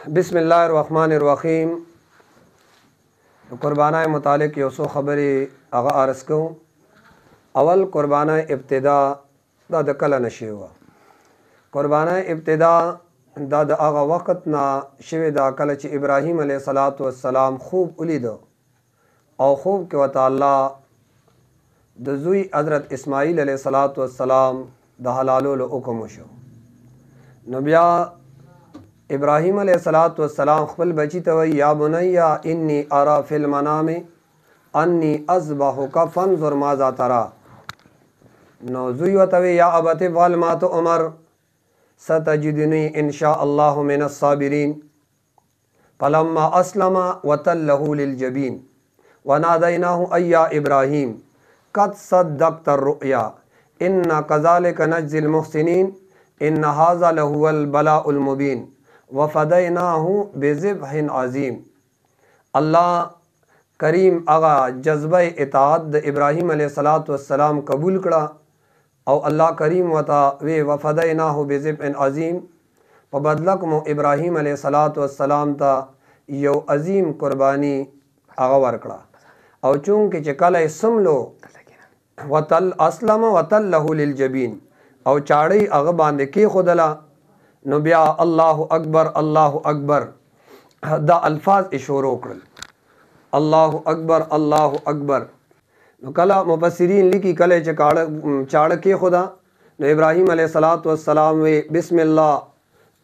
बिस्मिल्लाहिर्रहमानिर्रहीम। क़ुरबाना मुतालिक योसो ख़बरी आगा आरज़ कूँ। अवल क़ुरबाना इब्तिदा दा कल नशी हुआ। क़ुरबाना इब्तिदा दा आगा वक़्त ना शिव दा कल च इब्राहीम अलैहिस्सलातु वस्सलाम खूब उलिद और खूब के वताला दजुई हज़रत इस्माईल अलैहिस्सलातु वस्सलाम दा हलालोल हुक्म शो। नबिया इब्राहीम अलैहिस्सलातु वस्सलाम ख़पल बची तो या बुनैया इन्नी अरा फिल मनामी अन्नी अज़बहुका फंज़ुर माज़ा तरा। नो जुई वतवे या अबति फ़अल मा तुअमर सतजिदुनी इंशा अल्लाहु मिनस साबिरीन। फलम्मा अस्लमा वतल्लहु लिल जबीन वनादैनाहु अय्या इब्राहीम क़द सद्दक़्ता रुअया इन्ना कज़ालिका नज्ज़िल मुहसिनीन इन्ना हाज़ा लहुवल बलाउल मुबीन वफ़दैनाहु बिज़िब्हिन अज़ीम। अल्लाह करीम आगा जज्बा इताअत इब्राहीम अलैहिस्सलातु वस्सलाम कबूल कड़ा और अल्लाह करीम वता वे वफ़दैनाहु बिज़िब्हिन अज़ीम व बदलक मो इब्राहीम अलैहिस्सलातु वस्सलाम ता यो अज़ीम कुर्बानी आगा वरकड़ा और चूँकि चकल समलो वतल अस्लम वतल्लहु लिल जबीन और चाड़ी आगा बांधे के खुदला नबिया अल्लाहु अकबर दा अल्फाज इशोरो करल अल्लाहु अकबर न कला मुफस्सिरीन लिखी कले चाड़ के खुदा न इब्राहीम अलैहिस्सलातु वस्सलाम वे बिस्मिल्लाह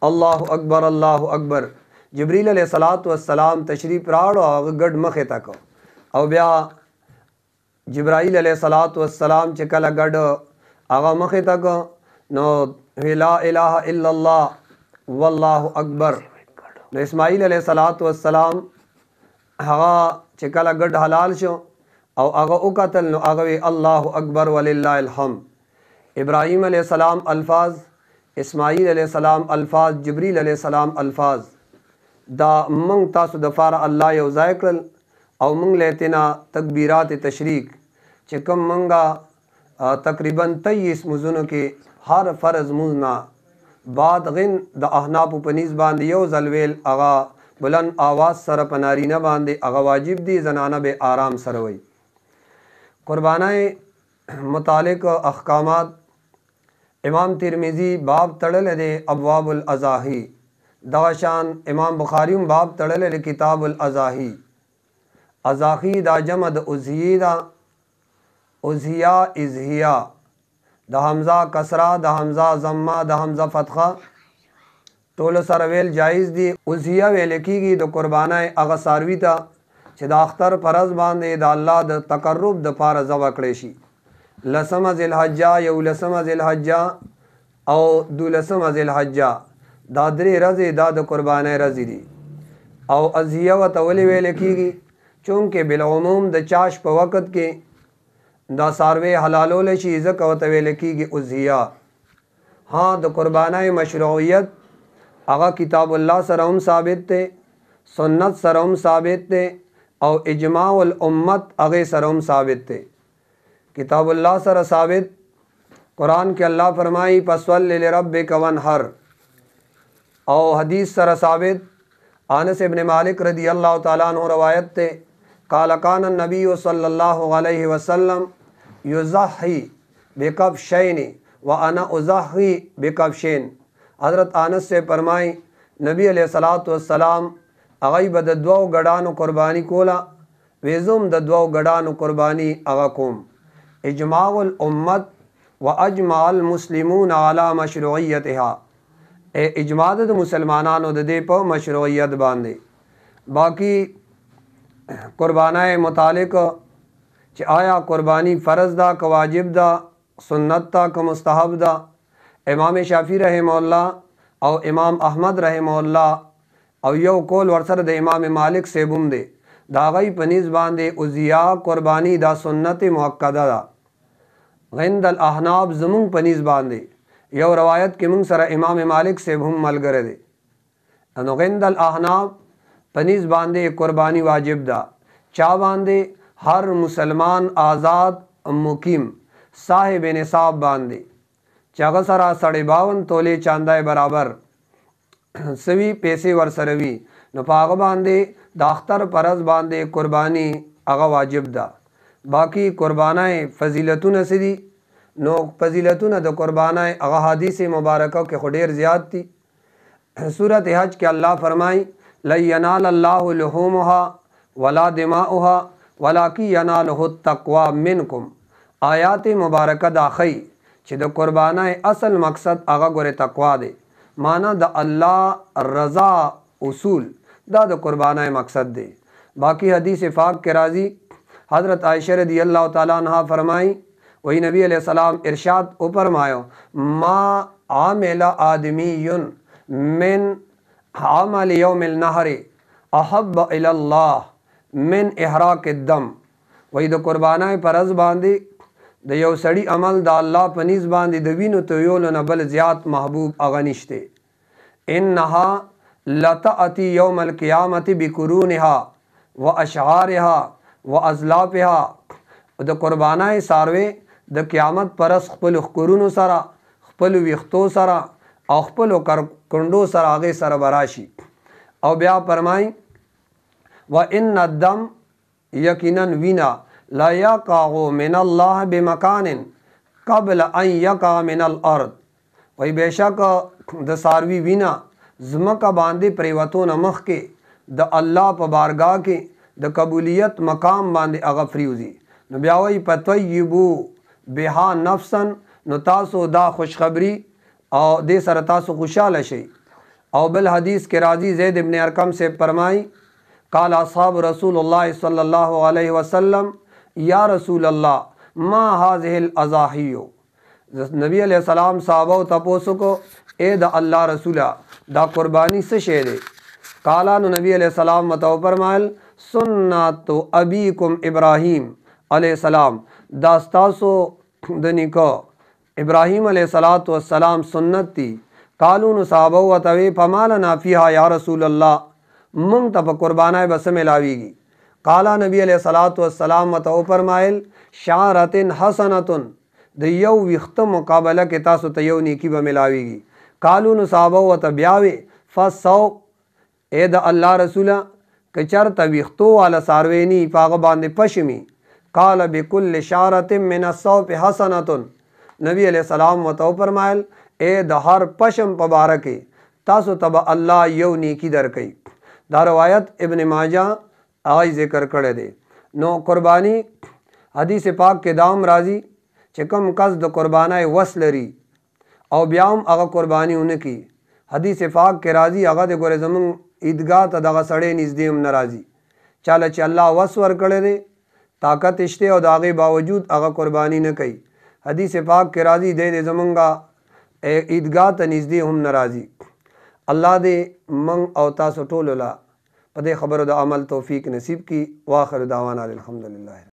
अल्लाहु अकबर। जिब्रील अलैहिस्सलातु वस्सलाम तशरीफ राड़ो गड मखे तक और ब्या जिब्राईल अलैहिस्सलातु वस्सलाम चकला गड आगा मखे तक नो ला इलाहा इल्लल्लाह वल्लाहु अकबर। न इस्माईल अलैहिस्सलातु वस्सलाम हगा चकला गड हलाल शो और आगा उकतल नो आगवे अल्लाहु अकबर वलिल्लाहिल हम्द। इब्राहीम अलैहिस्सलाम अल्फाज, इस्माईल अलैहिस्सलाम अल्फाज, जिब्रील अलैहिस्सलाम अल्फाज दा मंग तासु दफारा अल्लाह यो ज़ायक़ल और मंग लेतना तकबीरात तशरीक चकम मंगा तकरीबन 23 मुजुन के हर फ़र्ज़ मुजना बाद गिन द अहनाप पनीस बांध यो जलवेल आगा बुलंद आवाज़ सर पनारी न बांधे आगा वाजिब दी जनाना बे आराम सरवई। क़ुरबानाए मुतालिक अहकामात इमाम तिरमिज़ी बाब तड़ल दे अबवाबुल अज़ाही दवाशान इमाम बुखारी बाब तड़ल दे किताबुल अज़ाही। अज़ाही दा जमद उज़हिया उज़हिया इज़हिया द हमज़ा कसरा द हमज़ा ज़म्मा द हमज़ा फ़तहा टोल सरवेल जायज़ दी। उज़हिया वेल कीगी द क़ुरबानाए अगा सारवी ता चे द अख्तर परज़ बांधे द अल्लाह द तकर्रुब द पार ज़बा कड़ेशी लसम ज़िलहज्जा यौ लसम ज़िलहज्जा और दुलसम ज़िलहज्जा दादरे रज़े दाद क़ुरबानाए रज़ी दी और अज़हिया व तवली वेल कीगी चूँकि बिलउमूम द चाश प वक़्त के दा सारवे हलालोल चीज़ कवतवेल की उज़हिया। हाँ द क़ुरबानाए मशरूइयत आगा किताबुल्लाह सरम साबित थे, सुन्नत सरम साबित थे और इजमाउल उम्मत आगे सरम साबित थे। किताबुल्लाह सर साबित कुरान के अल्लाह फरमाई फसल्लि लिरब्बिका वन्हर और हदीस सर साबित अनस इब्न मालिक रज़ियल्लाहु ताला अन्हु रवायत थे क़ाल कान नबी सल्लल्लाहु अलैहि वसल्लम युज़ही बिकब्शैन व अना उज़ही बिकब्शैन। हज़रत अनस से फरमाई नबी अलैहिस्सलातु वस्सलाम अगई बद दुआ गडानो कुर्बानी कोला वेजुम द दुआ गडानो कुर्बानी अगा कोम। इजमाउल उम्मत व अजमाल मुस्लिमून अला मशरूइयतिहा ए इजमाद मुसलमानानो दे पर मशरूइयत बांधे। बाकी क़ुरबानाए मुतालिक च आया क़ुरबानी फ़र्ज़ दा क वाजिब दा सुन्नत दा क मुस्तहब दा इमाम शाफ़ी रहमहुल्लाह और इमाम अहमद रहमहुल्लाह और यो कौल वरसर द इमाम मालिक से बुम दे दागई पनीज़ बांधे उज़िया क़ुरबानी दा सुन्नत मुअक्कदा दा गिंदल अहनाब ज़मुंग पनीज़ बांधे यो रवायत के मुंग सर इमाम मालिक से भूम मल करे दे गिंदल अहनाब पनीज़ बांधे क़ुरबानी वाजिब दा चा बांधे हर मुसलमान आज़ाद मुकीम साहिब निसाब बांधे चगसरा 52 तोले चांदाए बराबर سوي پیسې ور سره وي نو په هغه باندې د اختر پرز باندې قرباني هغه واجب ده. باقی قربانای فضیلتونه سدي نو فضیلتونه د قربانای هغه حدیث مبارکه کې خو ډیر زیات دي. سورۃ حج کې الله فرمای لن ینال الله لحومها ولا دماؤها ولکن یناله التقوى منکم. آیات مبارکه دا خی چې د قربانای اصل مقصد هغه ګوره تقوا دی، معنا د الله رضا اصول دا د قربانای مقصد دی. باقی حدیث پاک کے راضی حضرت عائشہ رضی اللہ تعالیٰ عنہ فرمائی وہی نبی علیہ السلام ارشاد او فرمایو ما عامل آدمی من عمل یوم النحر احب الی اللہ من احراق الدم. وہی د قربانای پرز باندې د یو سړی عمل د الله په نيز باندې د وینو تویولو نه بل زیات محبوب هغه نشته. انها لتأتی یوم القیامت بقرونها واشعارها وازلافها. د قربانای ساروی د قیامت پرس خپل خکرونو سره خپل ویختو سره او خپل کندو سره هغه سره براشي. او بیا فرمای وان الدم یقینا وینا لا یقع من الله بمکان قبل ان یقع من الارض. وای بشک د ساروی وینا زمکه باندې پریوتون مخ کې د الله په بارگاه کې د قبولیت مقام باندې هغه فریوزی. نو بیا وای پتویبو بها نفسا نو تاسو دا خوشخبری او دې سره تاسو خوشاله شئ. او بل حدیث کې راضی زید ابن ارقم سے فرمای قال اصحاب رسول الله صلی الله علیه وسلم یا رسول الله ما هذه الاضاحی. نبی علیہ السلام صحابہ تپوسو کو اے دا اللہ رسولہ دا قربانی سے شے دے. قالا نو نبی علیہ السلام متو فرمائل سنت ابیکم ابراہیم علیہ السلام دا ستاسو دنی کو ابراہیم علیہ السلام سنت تی. قالو نو صحابہ وتوی فمالنا فیہا یا رسول اللہ منگ تا پا قربانای بس ملاویگی. قالا نبی علیہ السلام متو فرمائل شعرت حسنتن د یو وخت مقابله کې تاسو ته یو نیکی به ملاویږي. قالو نو صحابه وته بیاوي فسو اے د الله رسوله که چرته ویختو والا ساروینی پاغه باندې پشمی. قال بكل شعرة من الصوف حسنة. نبی علیہ السلام وته فرمایل اے د هر پشم مبارکه تاسو ته الله یو نیکی درکې. دا روایت ابن ماجه آی ذکر کړی دی. نو قربانی حدیث پاک کې دام راضی چې کوم کس د قربانای وس لري او بیا هم هغه قربانی اونکي. حدیث پاک کې راضی هغه د ګورې زمون عیدګاه ته دغه سړی نږدې هم ناراضي. چاله چې الله وس ورکړی دی طاقت شته او د هغې باوجود هغه قربانی نه کوي. حدیث پاک کې راضی دی زمونږه عیدګاه ته نږدې هم ناراضي. الله دې من او تاسو ټولو لا په دې خبرو د عمل توفیق نصیب کی. واخر دعوانا الحمدللہ.